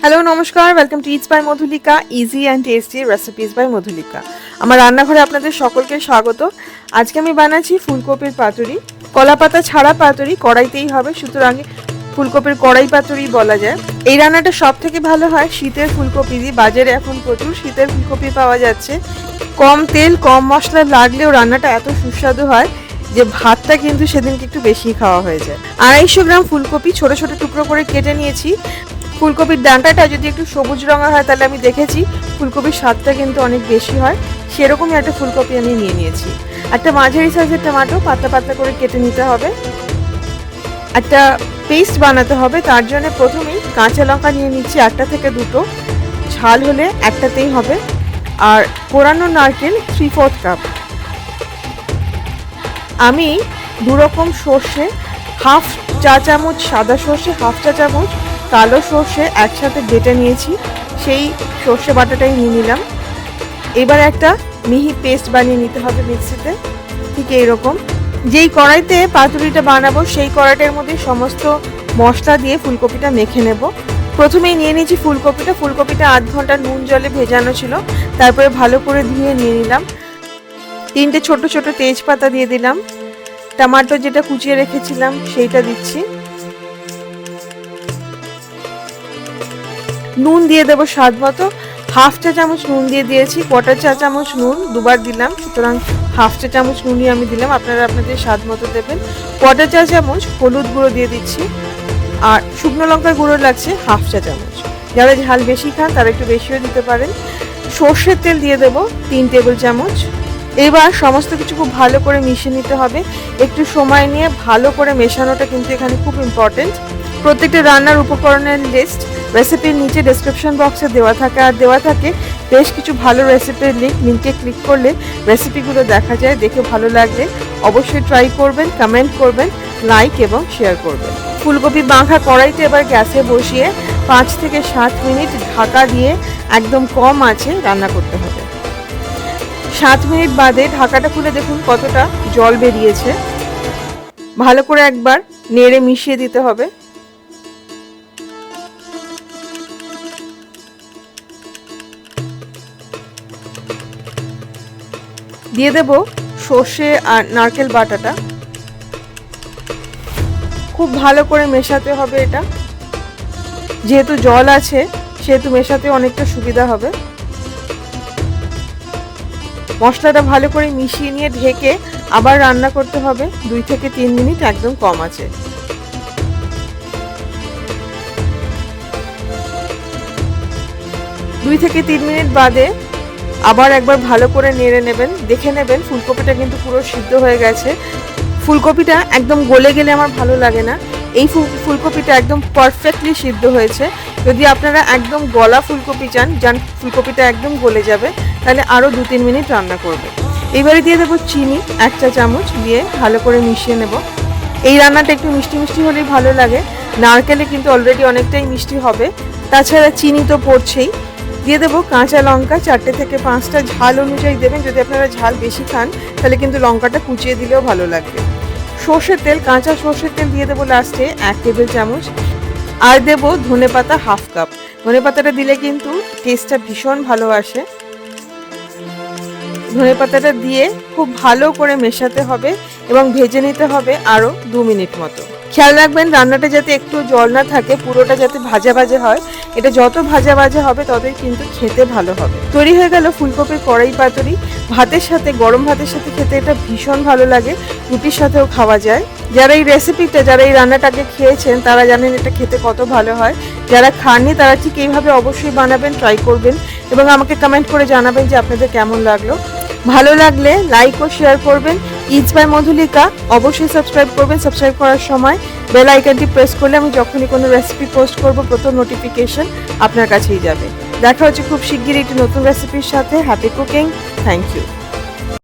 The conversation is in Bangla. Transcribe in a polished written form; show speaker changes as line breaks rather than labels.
হ্যালো নমস্কার, welcome to its by Madhulika, easy and tasty recipes by Madhulika. আমার রান্নাঘরে আপনাদের সকলকে স্বাগত। আজকে আমি বানাচ্ছি ফুলকপির পাতুরি। কলা পাতা ছাড়া পাতুরি কড়াইতেই হবে, সুতরাং ফুলকপির কড়াই পাতুরি বলা যায়। এই রান্নাটা সব থেকে ভালো হয় শীতের ফুলকপি দিয়ে। বাজারে এখন প্রচুর শীতের ফুলকপি পাওয়া যাচ্ছে। কম তেল কম মশলা লাগলেও রান্নাটা এত সুস্বাদু হয় যে ভাতটা কিন্তু সেদিনকে একটু বেশি খাওয়া হয়ে যায়। 250 গ্রাম ফুলকপি ছোট ছোট টুকরো করে কেটে নিয়েছি। ফুলকপির ডাঁটাটা যদি একটু সবুজ রঙের হয় তাহলে আমি দেখেছি ফুলকপির স্বাদটা কিন্তু অনেক বেশি হয়, সেরকমই একটা ফুলকপি আমি নিয়ে নিয়েছি। একটা মাঝারি সাইজের টমেটো পাতলা পাতলা করে কেটে নিতে হবে। একটা পেস্ট বানাতে হবে, তার জন্য প্রথমেই কাঁচা লঙ্কা নিয়ে নিচ্ছি 1টা থেকে 2টো, ঝাল হলে একটাতেই হবে। আর কোরানো নারকেল 3/4 কাপ। আমি 2 রকম সর্ষে, হাফ চা চামচ সাদা সর্ষে, হাফ চা চামচ কালো সর্ষে একসাথে বেটে নিয়েছি, সেই সর্ষে বাটাটাই নিয়ে নিলাম। এবার একটা মিহি পেস্ট বানিয়ে নিতে হবে মিক্সিতে, ঠিক এইরকম। যেই কড়াইতে পাতুরিটা বানাবো সেই কড়াইটার মধ্যে সমস্ত মশলা দিয়ে ফুলকপিটা মেখে নেব। প্রথমেই নিয়ে নিয়েছি ফুলকপিটা আধ ঘন্টা নুন জলে ভেজানো ছিল, তারপরে ভালো করে ধুয়ে নিয়ে নিলাম। 3টে ছোট ছোট তেজপাতা দিয়ে দিলাম। টমেটো যেটা কুচিয়ে রেখেছিলাম সেইটা দিচ্ছি। নুন দিয়ে দেবো স্বাদ মতো, হাফ চা চামচ নুন দিয়ে দিয়েছি। 1/4 চা চামচ নুন দুবার দিলাম, সুতরাং হাফ চা চামচ নুনই আমি দিলাম, আপনারা আপনাদের স্বাদ মতো দেবেন। 1/4 চা চামচ হলুদ গুঁড়ো দিয়ে দিচ্ছি, আর শুকনো লঙ্কার গুঁড়ো লাগছে হাফ চা চামচ। যারা ঝাল বেশি খান তারা একটু বেশিও দিতে পারেন। সর্ষের তেল দিয়ে দেবো 3 টেবিল চামচ। এবার সমস্ত কিছু খুব ভালো করে মিশিয়ে নিতে হবে। একটু সময় নিয়ে ভালো করে মেশানোটা কিন্তু এখানে খুব ইম্পর্টেন্ট। প্রত্যেকটা রান্নার উপকরণের লিস্ট রেসিপির নিচে ডেসক্রিপশন বক্সে দেওয়া থাকে, আর দেওয়া থাকে বেশ কিছু ভালো রেসিপির লিঙ্কে ক্লিক করলে রেসিপিগুলো দেখা যায়। দেখে ভালো লাগলে অবশ্যই ট্রাই করবেন, কমেন্ট করবেন, লাইক এবং শেয়ার করবেন। ফুলকপি মাখা কড়াইতে এবার গ্যাসে বসিয়ে 5 থেকে 7 মিনিট ঢাকা দিয়ে একদম কম আঁচে রান্না করতে হবে। 7 মিনিট বাদে ঢাকাটা খুলে দেখুন কতটা জল বেরিয়েছে। ভালো করে একবার নেড়ে মিশিয়ে দিতে হবে। দিয়ে দেব সর্ষে আর নারকেল বাটাটা। খুব ভালো করে মেশাতে হবে এটা, যেহেতু জল আছে সেহেতু মেশাতে অনেকটা সুবিধা হবে। মশলাটা ভালো করে মিশিয়ে নিয়ে ঢেকে আবার রান্না করতে হবে 2 থেকে 3 মিনিট একদম কম আছে। 2 থেকে 3 মিনিট বাদে আবার একবার ভালো করে নেড়ে নেবেন, দেখে নেবেন ফুলকপিটা কিন্তু পুরো সিদ্ধ হয়ে গেছে। ফুলকপিটা একদম গলে গেলে আমার ভালো লাগে না, এই ফুলকপিটা একদম পারফেক্টলি সিদ্ধ হয়েছে। যদি আপনারা একদম গলা ফুলকপি চান, ফুলকপিটা একদম গলে যাবে, তাহলে আরও 2-3 মিনিট রান্না করবে। এবারে দিয়ে দেবো চিনি 1 চা চামচ, দিয়ে ভালো করে মিশিয়ে নেব। এই রান্নাটা একটু মিষ্টি মিষ্টি হলেই ভালো লাগে, নারকেলে কিন্তু অলরেডি অনেকটাই মিষ্টি হবে, তাছাড়া চিনি তো পড়ছেই। দিয়ে দেবো কাঁচা লঙ্কা 4টে থেকে 5টা, ঝাল অনুযায়ী দেবেন। যদি আপনারা ঝাল বেশি খান তাহলে কিন্তু লঙ্কাটা কুচিয়ে দিলেও ভালো লাগবে। সর্ষের তেল, কাঁচা সর্ষের তেল দিয়ে দেবো লাস্টে 1 টেবিল চামচ। আর দেবো ধনেপাতা হাফ কাপ। ধনেপাতাটা দিলে কিন্তু টেস্টটা ভীষণ ভালো আসে। ধনেপাতাটা দিয়ে খুব ভালো করে মেশাতে হবে এবং ভেজে নিতে হবে আরও 2 মিনিট মতো। খেয়াল রাখবেন রান্নাটা যাতে একটু জল না থাকে, পুরোটা যাতে ভাজা ভাজা হয়। এটা যত ভাজা ভাজা হবে ততই কিন্তু খেতে ভালো হবে। তৈরি হয়ে গেল ফুলকপির কড়াই পাতুরি। ভাতের সাথে, গরম ভাতের সাথে খেতে এটা ভীষণ ভালো লাগে, রুটির সাথেও খাওয়া যায়। যারা এই রেসিপিটা, যারা এই রান্নাটাকে খেয়েছেন তারা জানেন এটা খেতে কত ভালো হয়। যারা খাননি তারা ঠিক এইভাবে অবশ্যই বানাবেন, ট্রাই করবেন এবং আমাকে কমেন্ট করে জানাবেন যে আপনাদের কেমন লাগলো। ভালো লাগলে লাইক ও শেয়ার করবেন। ইটস বাই মধুলিকা অবশ্যই সাবস্ক্রাইব করবেন। সাবস্ক্রাইব করার সময় বেল আইকনটি প্রেস করলে আমি যখনই কোনো রেসিপি পোস্ট করব প্রথম নোটিফিকেশন আপনার কাছেই যাবে। দেখা হচ্ছে খুব শিগগিরই একটি নতুন রেসিপির সাথে। Happy cooking, thank you.